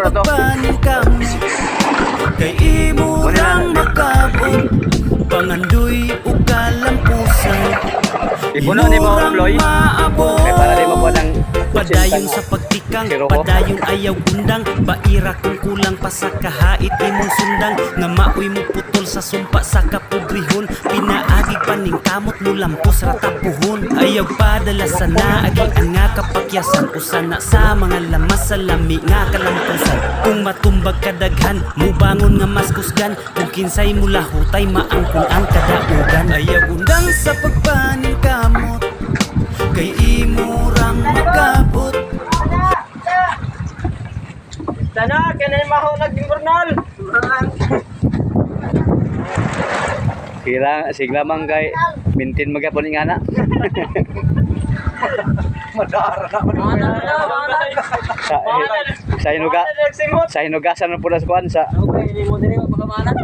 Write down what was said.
pagpaning kamo kay imo lang makabot pangandoy ug kalampusan. Ipuno ni mo Floy. Kay para di mo po ng Padayon sa pagtikang, padayon ayaw undang. Baira kung kulang pa sa kahait imong sundang. Nga maoy mo putol sa sumpa sa kapobrihon. Pinaagig paning kamot mo lampos ratapuhon. Ayaw padala sa naagian nga kapakyasan. Usan na sa mga lamas sa lami nga kalampusan. Kung matumbag kadaghan, mubangon nga mas kusgan. Kung kinsay mo lahutay, maangkon ang kadaugan. Ayaw undang sa pagpaning kamot kay imo rang makabot. Sana, kaya maho naging burnal. sigla man kay mintin magapon nga na. Madara na. Sa hinugasan na po na sa kuan sa Okay, hindi mo din pagkamanan.